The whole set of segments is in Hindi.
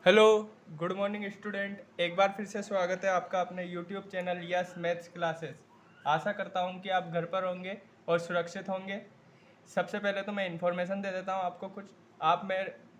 Hello, good morning student. एक बार फिर से स्वागत है आपका अपने YouTube channel yes maths classes. आशा करता हूँ कि आप घर पर होंगे और सुरक्षित होंगे। सबसे पहले तो मैं इन्फॉर्मेशन दे देता हूँ आपको कुछ। आप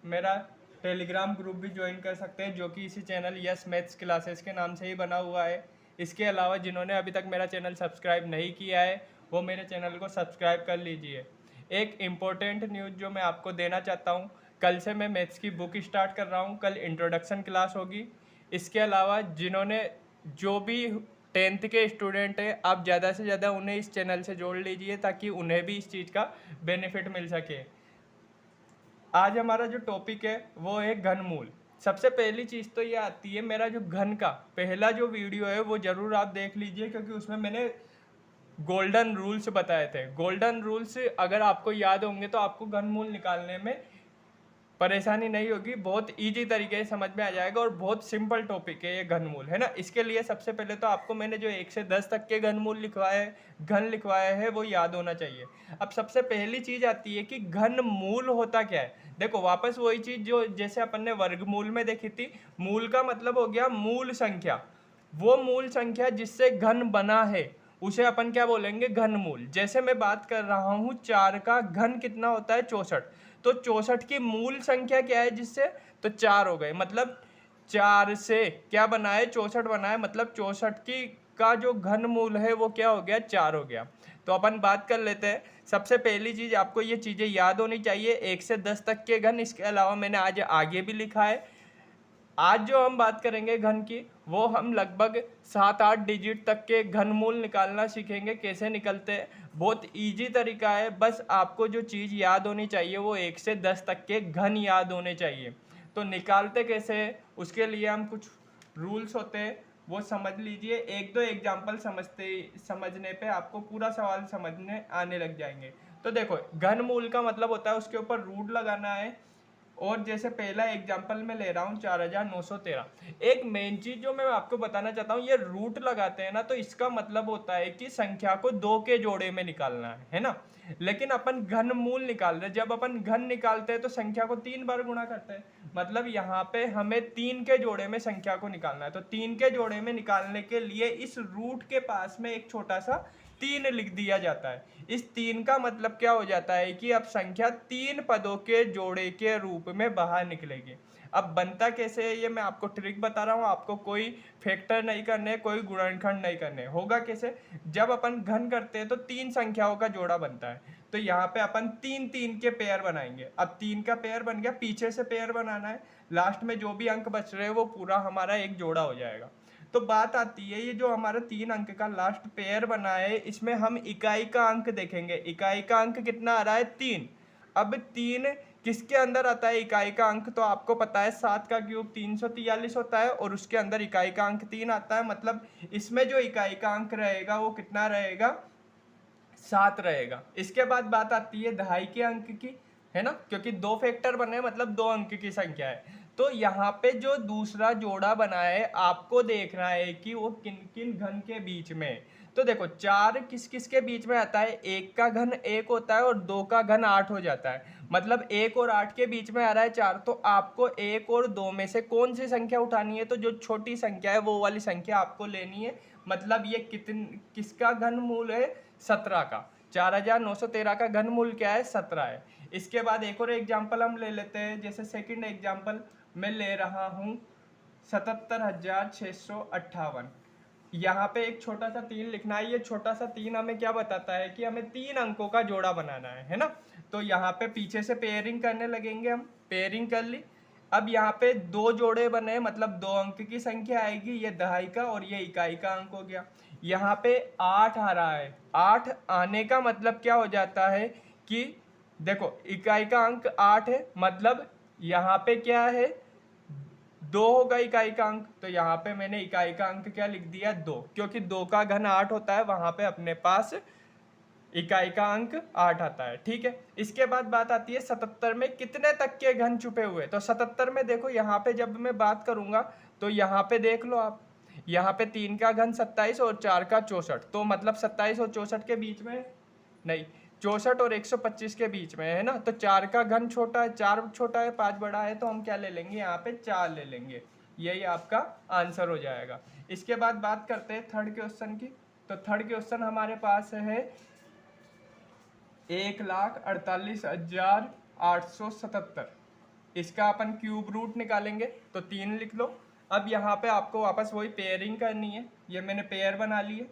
मेरा टेलीग्राम ग्रुप भी ज्वाइन कर सकते हैं, जो कि इसी चैनल यस मैथ्स क्लासेस के नाम से ही बना हुआ है। इसके अलावा जिन्होंने अभी तक मेरा चैनल सब्सक्राइब नहीं किया है वो मेरे चैनल को सब्सक्राइब कर लीजिए। एक इम्पोर्टेंट न्यूज़ जो मैं आपको देना चाहता हूँ, कल से मैं मैथ्स की बुक स्टार्ट कर रहा हूँ। कल इंट्रोडक्शन क्लास होगी। इसके अलावा जिन्होंने जो भी 10th के स्टूडेंट हैं, आप ज़्यादा से ज़्यादा उन्हें इस चैनल से जोड़ लीजिए ताकि उन्हें भी इस चीज़ का बेनिफिट मिल सके। आज हमारा जो टॉपिक है वो है घनमूल। सबसे पहली चीज़ तो ये आती है, मेरा जो घन का पहला जो वीडियो है वो ज़रूर आप देख लीजिए, क्योंकि उसमें मैंने गोल्डन रूल्स बताए थे। गोल्डन रूल्स अगर आपको याद होंगे तो आपको घनमूल निकालने में परेशानी नहीं होगी, बहुत इजी तरीके से समझ में आ जाएगा और बहुत सिंपल टॉपिक है ये घनमूल, है ना। इसके लिए सबसे पहले तो आपको मैंने जो 1 से 10 तक के घनमूल लिखवाए, घन लिखवाए हैं, वो याद होना चाहिए। अब सबसे पहली चीज आती है कि घनमूल होता क्या है। देखो, वापस वही चीज जो जैसे अपन ने वर्गमूल में देखी थी। मूल का मतलब हो गया मूल संख्या। वो मूल संख्या जिससे घन बना है उसे अपन क्या बोलेंगे, घनमूल। जैसे मैं बात कर रहा हूँ 4 का घन कितना होता है, 64। तो 64 की मूल संख्या क्या है जिससे, तो 4 हो गए। मतलब 4 से क्या बना है, 64 बना है। मतलब 64 की का जो घनमूल है वो क्या हो गया, 4 हो गया। तो अपन बात कर लेते हैं। सबसे पहली चीज आपको ये चीजें याद होनी चाहिए, 1 से 10 तक के घन। इसके अलावा मैंने आज आगे भी लिखा है। आज जो हम बात करेंगे घन की, वो हम लगभग 7-8 डिजिट तक के घनमूल निकालना सीखेंगे। कैसे निकलते हैं, बहुत इजी तरीका है। बस आपको जो चीज़ याद होनी चाहिए वो 1 से 10 तक के घन याद होने चाहिए। तो निकालते कैसे है, उसके लिए हम कुछ रूल्स होते हैं वो समझ लीजिए। एक दो एग्जाम्पल समझने पे आपको पूरा सवाल समझने आने लग जाएंगे। तो देखो, घनमूल का मतलब होता है उसके ऊपर रूट लगाना है। और जैसे पहला एग्जांपल मैं ले रहा हूँ 4913। एक मेन चीज जो मैं आपको बताना चाहता हूँ, ये रूट लगाते हैं ना, तो इसका मतलब होता है कि संख्या को 2 के जोड़े में निकालना है ना। लेकिन अपन घनमूल निकाल रहे, जब अपन घन निकालते हैं तो संख्या को 3 बार गुणा करते हैं। मतलब यहाँ पे हमें 3 के जोड़े में संख्या को निकालना है। तो 3 के जोड़े में निकालने के लिए इस रूट के पास में एक छोटा सा 3 लिख दिया जाता है। इस 3 का मतलब क्या हो जाता है कि अब संख्या 3 पदों के जोड़े के रूप में बाहर निकलेगी। अब बनता कैसे है ये मैं आपको ट्रिक बता रहा हूँ। आपको कोई फैक्टर नहीं करने, कोई गुणनखंड नहीं करने। होगा कैसे, जब अपन घन करते हैं तो 3 संख्याओं का जोड़ा बनता है। तो यहाँ पे अपन 3 3 के पेयर बनाएंगे। अब 3 का पेयर बन गया, पीछे से पेयर बनाना है। लास्ट में जो भी अंक बच रहे हैं वो पूरा हमारा एक जोड़ा हो जाएगा। तो बात आती है, ये जो हमारा 3 अंक का लास्ट पेयर बना है, इसमें हम इकाई का अंक देखेंगे। इकाई का अंक कितना आ रहा है, 3। अब 3 किसके अंदर आता है इकाई का अंक, तो आपको पता है 7 का क्यूब 343 होता है और उसके अंदर इकाई का अंक 3 आता है। मतलब इसमें जो इकाई का अंक रहेगा वो कितना रहेगा, 7 रहेगा। इसके बाद बात आती है दहाई के अंक की, है ना, क्योंकि 2 फैक्टर बने मतलब 2 अंक की संख्या है। तो यहाँ पे जो दूसरा जोड़ा बना है आपको देखना है कि वो किन किन घन के बीच में। तो देखो, 4 किस किस के बीच में आता है, 1 का घन 1 होता है और 2 का घन 8 हो जाता है। मतलब 1 और 8 के बीच में आ रहा है 4। तो आपको 1 और 2 में से कौन सी संख्या उठानी है, तो जो छोटी संख्या है वो वाली संख्या आपको लेनी है। मतलब ये किसका घनमूल है, 17 का। 4913 का घनमूल क्या है, 17 है। इसके बाद एक और एग्जाम्पल हम ले लेते हैं। जैसे सेकंड एग्जाम्पल मैं ले रहा हूँ 77,658। यहाँ पे एक छोटा सा 3 लिखना है। ये छोटा सा 3 हमें क्या बताता है कि हमें 3 अंकों का जोड़ा बनाना है ना। तो यहाँ पे पीछे से पेयरिंग करने लगेंगे हम। पेयरिंग कर ली। अब यहाँ पे 2 जोड़े बने, मतलब 2 अंक की संख्या आएगी। ये दहाई का और ये इकाई का अंक हो गया। यहाँ पे 8 आ रहा है। 8 आने का मतलब क्या हो जाता है कि देखो, इकाई का अंक 8 है, मतलब यहाँ पे क्या है, 2 होगा इकाई का अंक। तो यहाँ पे मैंने इकाई का अंक क्या लिख दिया, 2, क्योंकि 2 का घन 8 होता है, वहां पे अपने पास इकाई का अंक 8 आता है। ठीक है। इसके बाद बात आती है 77 में कितने तक के घन छुपे हुए। तो 77 में देखो, यहाँ पे जब मैं बात करूंगा तो यहाँ पे देख लो आप, यहाँ पे 3 का घन 27 और 4 का 64। तो मतलब 27 और 64 के बीच में नहीं, 64 और 125 के बीच में है ना। तो 4 का घन छोटा है, 4 छोटा है, 5 बड़ा है, तो हम क्या ले लेंगे यहाँ पे 4 ले लेंगे। यही आपका आंसर हो जाएगा। इसके बाद बात करते हैं थर्ड क्वेश्चन की। तो थर्ड क्वेश्चन हमारे पास है 1,48,877। इसका अपन क्यूब रूट निकालेंगे तो 3 लिख लो। अब यहाँ पे आपको वापस वही पेयरिंग करनी है, ये मैंने पेयर बना ली है।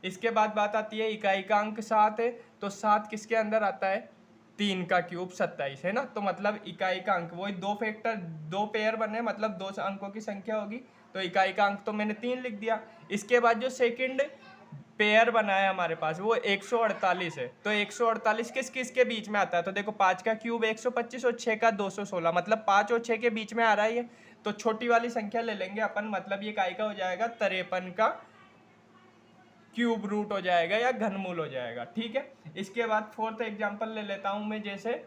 इसके बाद बात आती है इकाई का अंक 7 है, तो 7 किसके अंदर आता है, 3 का क्यूब 27 है ना। तो मतलब इकाई का अंक वही दो फैक्टर, दो पेयर बने, मतलब 2 अंकों की संख्या होगी, तो इकाई का अंक तो मैंने 3 लिख दिया। इसके बाद जो सेकंड पेयर बना है हमारे पास वो 148 है। तो 148 किस किस के बीच में आता है, तो देखो 5 का क्यूब 125 और 6 का 216, मतलब 5 और 6 के बीच में आ रहा है ये। तो छोटी वाली संख्या ले लेंगे अपन, मतलब ये काय का हो जाएगा, 53 का क्यूब रूट हो जाएगा या घनमूल हो जाएगा। ठीक है। इसके बाद फोर्थ एग्जांपल ले लेता हूं मैं, जैसे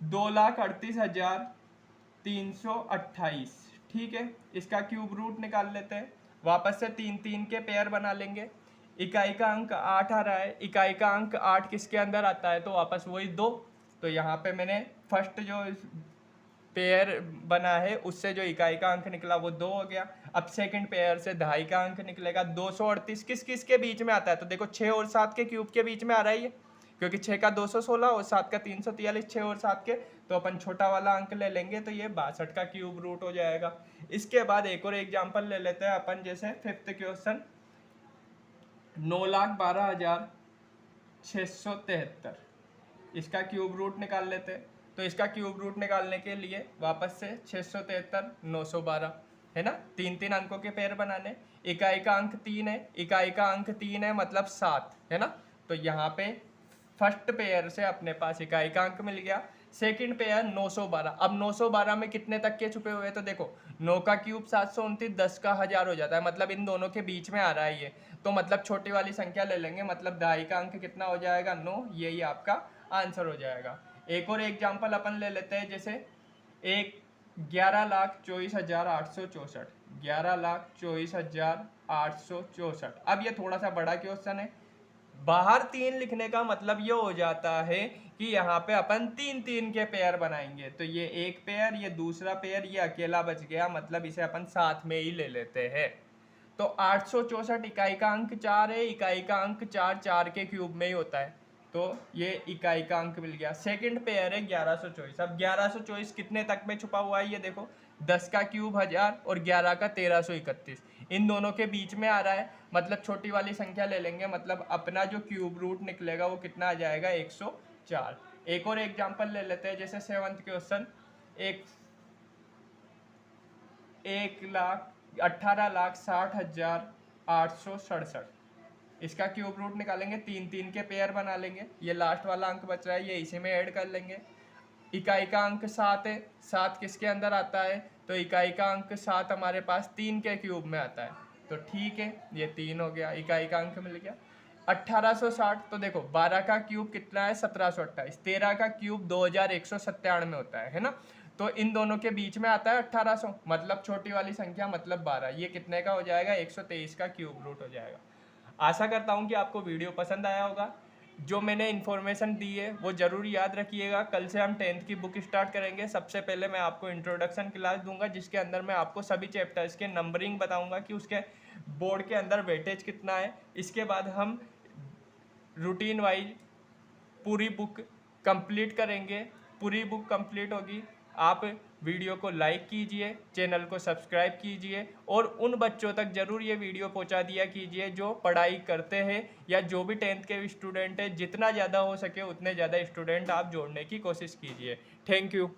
2,38,328। ठीक है। इसका क्यूब रूट निकाल लेते हैं। वापस से 3 3 के पेयर बना लेंगे। इकाई का अंक 8 आ रहा है, इकाई का अंक 8 किसके अंदर आता है, तो वापस वही 2। तो यहाँ पे मैंने फर्स्ट जो पेयर बना है उससे जो इकाई का अंक निकला वो 2 हो गया। अब सेकंड पेयर से दहाई का अंक निकलेगा। 238 किस किस के बीच में आता है, तो देखो 6 और 7 के क्यूब के बीच में आ रहा है ये, क्योंकि 6 का 216 और 7 का 343, 6 और 7 के, तो अपन छोटा वाला अंक ले लेंगे, तो ये 62 का क्यूब रूट हो जाएगा। इसके बाद एक और एग्जाम्पल ले लेते हैं अपन, जैसे फिफ्थ क्वेश्चन 9,12,673। इसका क्यूब रूट निकाल लेते हैं। तो इसका क्यूब रूट निकालने के लिए वापस से 673 912 है ना, 3 3 अंकों के पेयर बनाने। इकाई का अंक 3 है, इकाई का अंक 3 है मतलब 7 है ना। तो यहाँ पे फर्स्ट पेयर से अपने पास इकाई का अंक मिल गया। Second pair 912। अब 912 में कितने तक के छुपे हुए हैं, तो देखो 9 का क्यूब 729, 10 का 1000 हो जाता है, मतलब इन दोनों के बीच में आ रहा है ये। तो मतलब छोटी वाली संख्या ले लेंगे, मतलब दहाई का अंक कितना हो जाएगा, 9। यही आपका आंसर हो जाएगा। एक और एग्जाम्पल अपन ले लेते हैं, जैसे 11,24,864। 11,24,864। अब ये थोड़ा सा बड़ा क्वेश्चन है। बाहर 3 लिखने का मतलब ये हो जाता है कि यहाँ पे अपन 3 3 के पेयर बनाएंगे। तो ये एक पेयर, ये दूसरा पेयर, ये अकेला बच गया, मतलब इसे अपन साथ में ही ले लेते हैं। तो 864 इकाई का अंक 4 है, इकाई का अंक 4 4 के क्यूब में ही होता है, तो ये इकाई का अंक मिल गया। सेकंड पेयर है 1124। अब 1124 कितने तक में छुपा हुआ है, ये देखो 10 का क्यूब 1000 और 11 का 1331, इन दोनों के बीच में आ रहा है, मतलब छोटी वाली संख्या ले लेंगे, मतलब अपना जो क्यूब रूट निकलेगा वो कितना आ जाएगा, 104। एक और एग्जांपल ले लेते हैं, जैसे सेवंथ क्वेश्चन 1,18,60,867। इसका क्यूब रूट निकालेंगे, 3 3 के पेयर बना लेंगे। ये लास्ट वाला अंक बच रहा है, ये इसी में ऐड कर लेंगे। इकाई का अंक 7 है, 7 किसके अंदर आता है, तो इकाई का अंक 7 हमारे पास 3 के क्यूब में आता है, तो ठीक है, ये 3 हो गया, इकाई का अंक मिल गया। 1860, तो देखो 12 का क्यूब कितना है, 1728। 13 का क्यूब 2197 होता है ना। तो इन दोनों के बीच में आता है 1800, मतलब छोटी वाली संख्या, मतलब 12। ये कितने का हो जाएगा, 123 का क्यूब रूट हो जाएगा। आशा करता हूँ कि आपको वीडियो पसंद आया होगा। जो मैंने इन्फॉर्मेशन दी है वो ज़रूर याद रखिएगा। कल से हम 10th की बुक स्टार्ट करेंगे। सबसे पहले मैं आपको इंट्रोडक्शन क्लास दूंगा, जिसके अंदर मैं आपको सभी चैप्टर्स के नंबरिंग बताऊंगा कि उसके बोर्ड के अंदर वेटेज कितना है। इसके बाद हम रूटीन वाइज पूरी बुक कंप्लीट करेंगे। पूरी बुक कंप्लीट होगी, आप वीडियो को लाइक कीजिए, चैनल को सब्सक्राइब कीजिए और उन बच्चों तक ज़रूर ये वीडियो पहुंचा दिया कीजिए जो पढ़ाई करते हैं या जो भी 10th के स्टूडेंट हैं। जितना ज़्यादा हो सके उतने ज़्यादा स्टूडेंट आप जोड़ने की कोशिश कीजिए। Thank you.